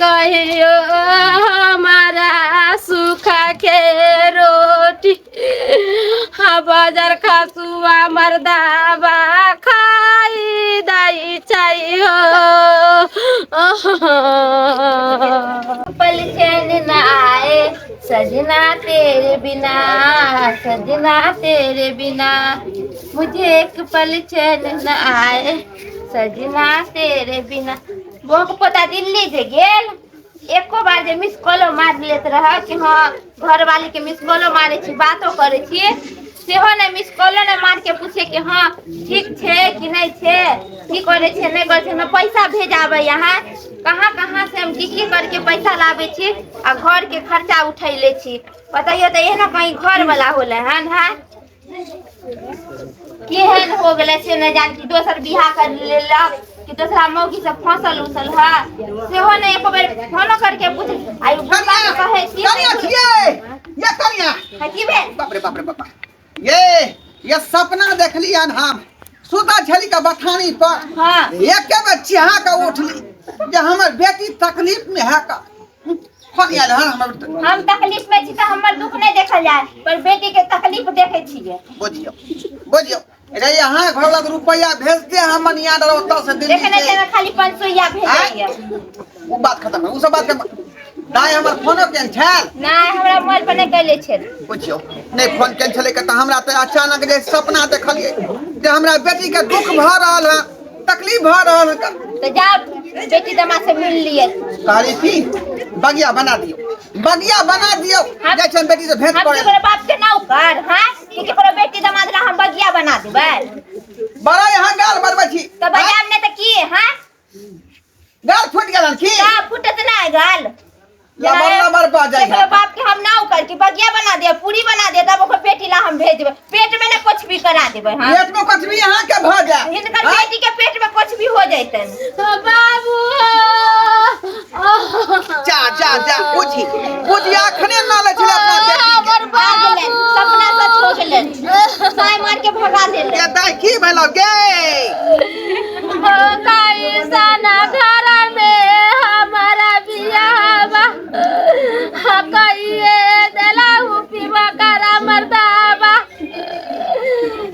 कहियो हमारा सूखा के रोटी हाँ बाजार खासुआ मर्दाबा खाई दाई चाहिए पल चैन न आए सजना तेरे बिना सजना तेरे बिना मुझे एक पल चैन न आए सजना तेरे बिना वो पता दिल्ली से गेल एको बार जे मिस कॉलो मार लेत रहा कि हाँ घर वाली के मिस कॉलो मारे छी बातो करे छी सेहो ने मिस कॉलो ने मार के पूछे कि हाँ ठीक छे कि नहीं छे की करे छे नहीं करे छे मैं पैसा भेजाबे यहाँ कहाँ कहाँ से हम की करके पैसा लावे छी आ घर के खर्चा उठैले छी बताइए तो ये ना कहीं घर वाला होला हन है केहन हो गले से न जान की दोसर बियाह कर लेला कि दूसरा मौगी से फसल उसल है सेहो ने एको बेर फोन करके पूछ आई बाबा कहे छी ये कनिया है की बे बाप रे बाप ये सपना देख लिया हम सुता झली का बथानी पर हां एक के बार चिहा का उठली जे हमर बेटी तकलीफ में है का कनिया हम तकलीफ में छी त हमर दुख नहीं देखल जाए पर बेटी के तकलीफ देखे छिए बुझियो रे यहाँ घर लग रुपया भेज दे हम मनिया डरौता से दिल्ली देखने से खाली 500 या भेजिए वो बात खत्म है उ सब बात के दाई हमर फोनो केन छल नहीं हमरा मोबाइल पर नहीं कैले छे बुझियो नहीं फोन केन छले के त हमरा त अचानक जे सपना देखलिए जे हमरा बेटी के दुख भ रहल है तकलीफ भ रहल है तो जा बेटी दमा से मिल लिए कहली थी बगिया बना दियो जैसे बेटी से भेंट करे हम बाप के नाउ कर हां कि केकरो बेटी दमाद ला हम बगिया बना देबै बड़ा यहाँ गाल बरबै छी त बजाम ने त की हां गाल फुट गेलन की का फुटत ना गाल लबर बाजाई केकरो बाप के हम नाउ कर कि बगिया बना दे पूरी बना दे तब ओकर बेटी ला हम भेज देबै पेट में ना कुछ भी करा देबै हां पेट में कुछ भी यहाँ के भ जाए हिनकर बेटी के पेट में कुछ भी हो जैतन तो बाबू जा बुझी अखने ना ले छले अपना बेटी बर्बाद गेलै सपना सच हो गेलै साय मार के भगा देले ये दाई की भेलो गे काई साना घर में हमारा बियाहवा कइए देलाहु पीवा करा मर्दावा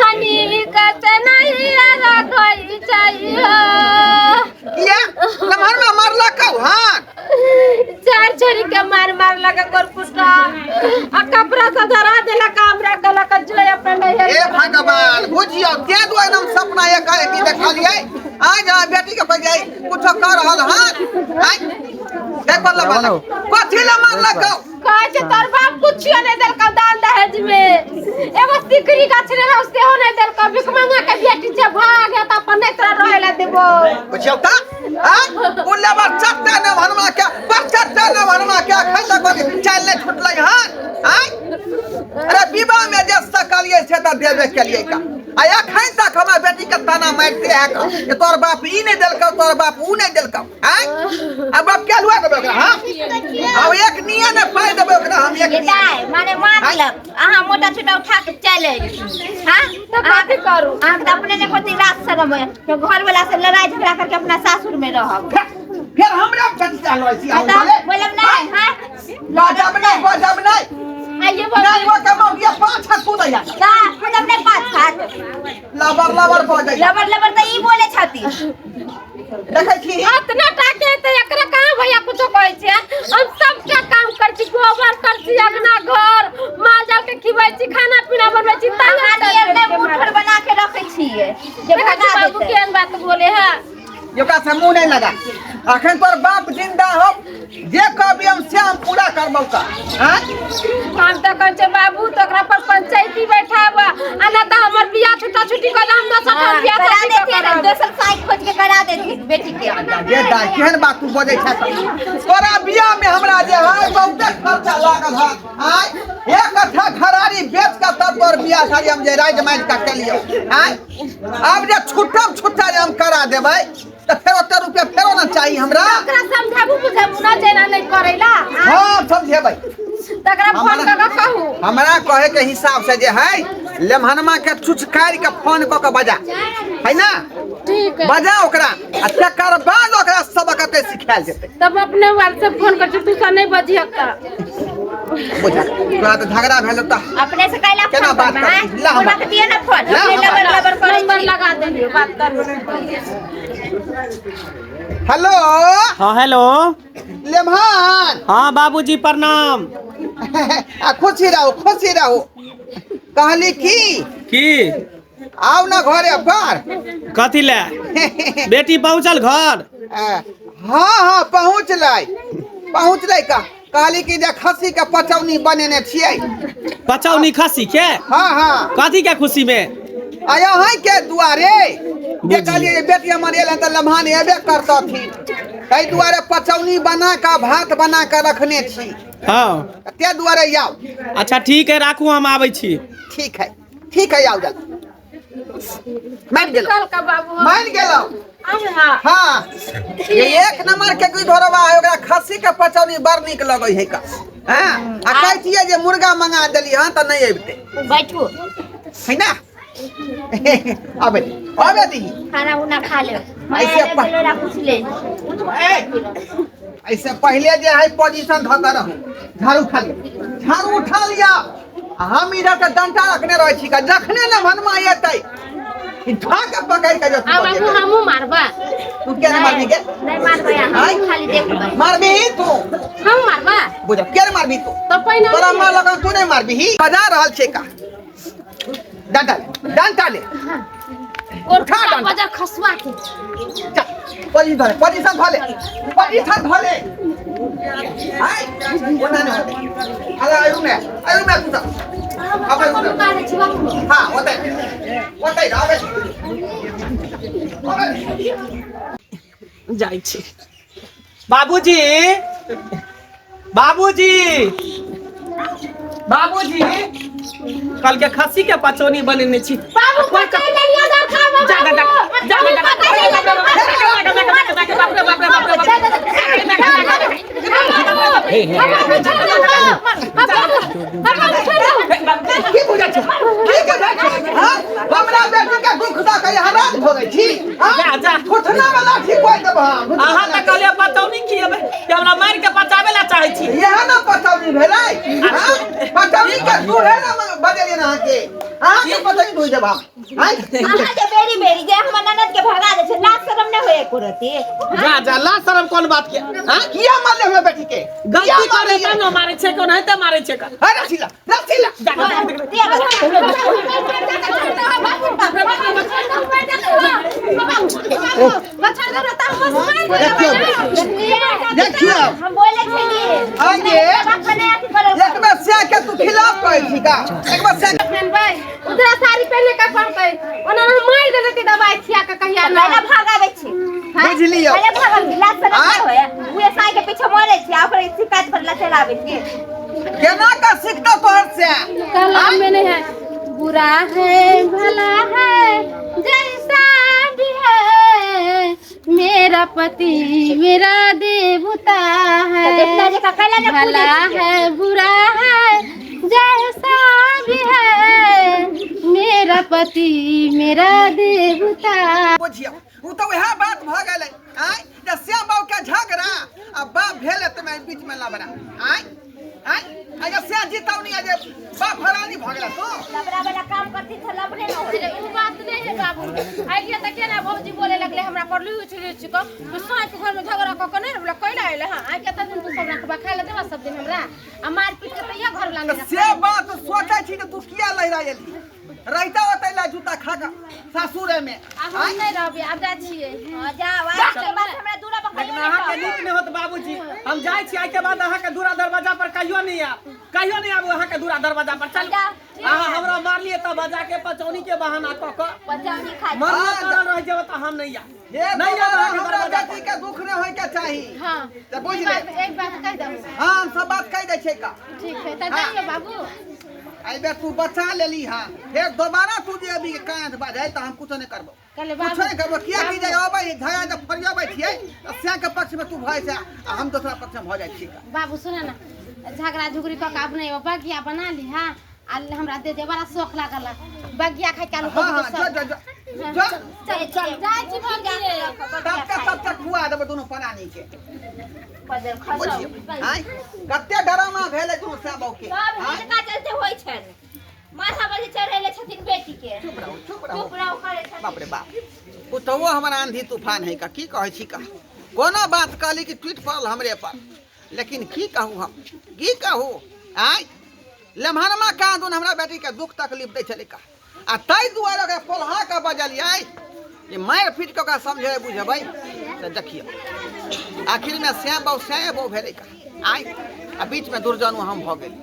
हनी कते नहीं रखई चाहिए ये लमहर में मारला कहू हां चार छड़ी के मार लगा कर कुटा आ कपड़ा से धरा देला कामरा गला का जो अपन नहीं ए भगवान बुझियो के दो एकदम सपना ये कहे की देखलिए आज बेटी के पर जाई कुछ कर रहल हां देख बल्ला कथि ला मारला कहू कहे जे तोर बाप कुछ नहीं देल का दान दहेज में एगो सिकरी गाछ रे उससे हो नहीं देल का भिख मांगा के बेटी से भाग गया त अपन नहीं तोरा रहे ला देबो बुझियो ता हां बोले बात चट्टा न भनमा के चट्टा न भनमा के खैला को चल ले छुटलै हां अरे विवाह में जे सकलिए से त देबे के लिए का आया खैन तक हमरा बेटी के ताना मारते है का कि तोर बाप ई नहीं देलका तोर बाप ऊ नहीं देलका हैं अब बाप क्या हुआ देबे का हां अब एक निया ने पाई देबे ओकरा हम एक दाई माने मतलब आहा मोटा छोटा उठा के चले हां तो बात करू हम त अपने ने कोती रात शर्म है तो घर वाला से लड़ाई झगड़ा करके अपना सासुर में रहब फिर हमरा बेटी चालू छी हम बोलब नहीं हां गजब नहीं आइए बोल नहीं वो कम ये पांच हाथ कूद जा का मतलब नहीं पांच हाथ लबर पहुंच जा लबर त ई बोले छथि देखै छी इतना टाके त एकरा कहां भैया कुछ कहै छै हम सब के काम कर छी गोबर कर छी अपना घर माल जाल के खिबै छी खाना पीना बनबै छी तना एकने मुठर बना के रखै छिए जे भगा बाबू केहन बात बोले है योका से मुंह नहीं लगा अखन तोर बाप जिंदा हो जे कहबी हम श्याम पूरा करबौ का हैं हम त कहै छै बाबू तो एकरा पर पंचायती बैठाबा आना त हमर बियाह छुट्टी कर हम न सकल बियाह करा देते दोसर साइड खोज के करा देती बेटी के ये दाई केहन बात तू बोलै छ तोरा बियाह में हमरा जे है बहुते खर्चा लागल है आय एक कट्ठा खरारी बेच के तब तोर बियाह सारी हम जे राज माइज का केलियो आय अब जे छुट्टा जे हम करा देबै त फेर ओते रुपया फेरो ना चाहिए हमरा ओकरा समझाबू बुझाबू ना जेना नहीं करेला हां समझेबै तकरा फोन क के कहू हमरा कहे के हिसाब से जे है लेमहनमा के चुचकारी के फोन क के बजा है ना ठीक है बजा ओकरा आ तकर बाद ओकरा सबक के सिखायल जेतै। तब अपने वाले फोन कर तू सा नहीं बजिया का बुझा तोरा तो झगड़ा भेल त अपने से कैला केना बात कर ला बोला के दिए ना फोन अपने लबर लबर करे नंबर लगा देलिए बात कर। हेलो हाँ हेलो। लेमहान हाँ बाबूजी प्रणाम। आ खुशी रहो कहली की आओ ना घरे पर। कथी ले बेटी पहुँचल घर? हाँ पहुँचलै का कहली कि जे खस्सी के पचौनी बनेने छियै। पचौनी खस्सी के? हाँ कथी के खुशी में? आया है के दुआरे जे कहलिए बेटी हमर एल त लम्हान एबे करतथिन तै दुआरे पचौनी बना के भात बना के रखने छी। हाँ ते दुआरे आओ। अच्छा ठीक है राखू हम आबै छी। ठीक है आओ जल्दी। मान गेलो हाँ ये एक नंबर के कोई धरवा है ओकरा खस्सी के पचौनी बड़ निक लगै है का। हां आ कहै छियै जे मुर्गा मंगा देली हां त नहीं अबते बैठू है ना। अबे दी खाना उना खा ले ऐसे मैं पूछ ले ऐसे पहले जे है पोजीशन धकर रहो झाड़ू उठा लिया हम इधर के डंटा रखने रहे छी का जखने न मनमा एतै ठा के पकड़ के जो अब हमहु मारबा। तू के मारबी के? नहीं मारबा हम खाली देख मारबी तू हम मारबा बुझ के मारबी तू तो पहिना तोरा मार लगा तू नहीं मारबी ही बजा रहल छे का। डंटा ले उठा बजा खसवा के पोजीशन धले हाय ओना न अरे आयु में तू अब मारे छिवा हां ओतै आबे जाइ छी। बाबूजी कल के खस्सी के पचौनी बनेने छी। बाबू पकड़ ले लिया जा खा की बुझा छ हां हमरा बेटी के दुख दा के हराम हो गई छी। जा उठना वाला ठीक होय तब हम अहाँ त कहलिए पचौनी खिएबै कि हमरा मार के पचाबे ला चाहै छी। यह ना पचौनी भेलै हां पचौनी के दूर है ना बदलिए ना के हां के पचौनी होई जब हां अहाँ के बेरी जे हम ननद के भगा दे छै लाज शरम नहीं होए एको रती। जा ला शरम कोन बात के? हां किया मारले हमरा बेटी के गलती करे त न मारे छै कोन हेते मारे छै का। अरे रसिला देखियो हम बोले छलिए आगे एक बार से के तू खिलाफ कहै छी का एक बार से भाई उधर साड़ी पहने का पड़तै ओना हम मार दे देती दवाई खिया के कहिया ना पहले भागावे छी बुझलियो पहले भागल लाज शरम नहीं होए उहे साई के पीछे मरे छी ओकरे शिकायत करला चलावे छी केना का सिखता तोहर से कला में नहीं है बुरा है भला है जैसा भी है मेरा पति मेरा देवता है भला है बुरा है जैसा भी है मेरा पति मेरा देवता। बुझियो उ तो वह बात भ गेलै आय जे श्याम बाबू के झगड़ा आ बाप भेल त मैं बीच में लबरा आय अगर से जीतावनी आज बाप हरानी भ गेला तो लबरा वाला काम करती थ लबरे न होले उ बात नहीं है बाबू आइलिए त केना भौजी बोले लगले हमरा पड़लू छिको तो साथ घर में झगड़ा क के नहीं हमरा कहला आइले हां आ के त दिन तू सब रखबा खा ले देबा सब दिन हमरा आ मार पीट के त ये घर लाने से बात सोचै छी त तू किया लहरा एली रहता होतै ला जूता खा के सासुरे में हम नहीं रहबे अब जा छिए जाओ आज के बाद हमरा दूरा पर लेकिन अहाँ के नीक नहीं होत बाबूजी हम जाय छी आइ के बाद अहाँ के दूरा दरवाजा पर कहियो नहीं आबू अहाँ के दूरा दरवाजा पर चल अहाँ हमरा मार लिए त बजा के पचौनी के बहाना क के पचानी खा मन में करल रह जेब त हम नहीं आ नहीं आ हमरा बेटी के दुख न होय के चाही हां त बुझ ले एक बात कह दो हां हम सब बात कह दै छै का ठीक है त जाइए बाबू आई बे तू बचा लेली हां फिर दोबारा तू जे अभी कांध बाजाय त हम कुछ नहीं करबो कले कुछ नहीं करबो किया की जाय अबै झगड़ा जब फरियाबै छियै त स्या के पक्ष में तू भय से हम दूसरा पक्ष में भ जाय छी का बाबू सुन ना झगड़ा झुगड़ी क के अपने बगिया बना ली हां आ हमरा दे दे बड़ा शौक लागल बगिया खाइ कालू हां हां चल चल जाय छी भौजी सबके खुआ देबै दुनू परानी के पदर बुझियो खसो आय कते डरामा भेलै तू से बाबू के सब हिनका चलते होइ छन माथा पर चढ़ैले छथिन बेटी के चुप रहो चुप रहो करे छथिन बाप रे बाप पुतौओ हमर आंधी तूफान है का की कहै छी का कोनो बात कहली कि ट्वीट पड़ल हमरे पर लेकिन की कहूँ हम की कहूँ आय लम्हरमा कांदुन हमरा बेटी के दुख तकलीफ दै छलै का आ ताहि दुआरे ओकरा पोल्हा के बजलियै जे मारि पीट के ओकरा समझे बुझबै से देखियो आखिर में श्याम बहु भेलै का आय आ बीच में दुर्जनो हम भऽ गेल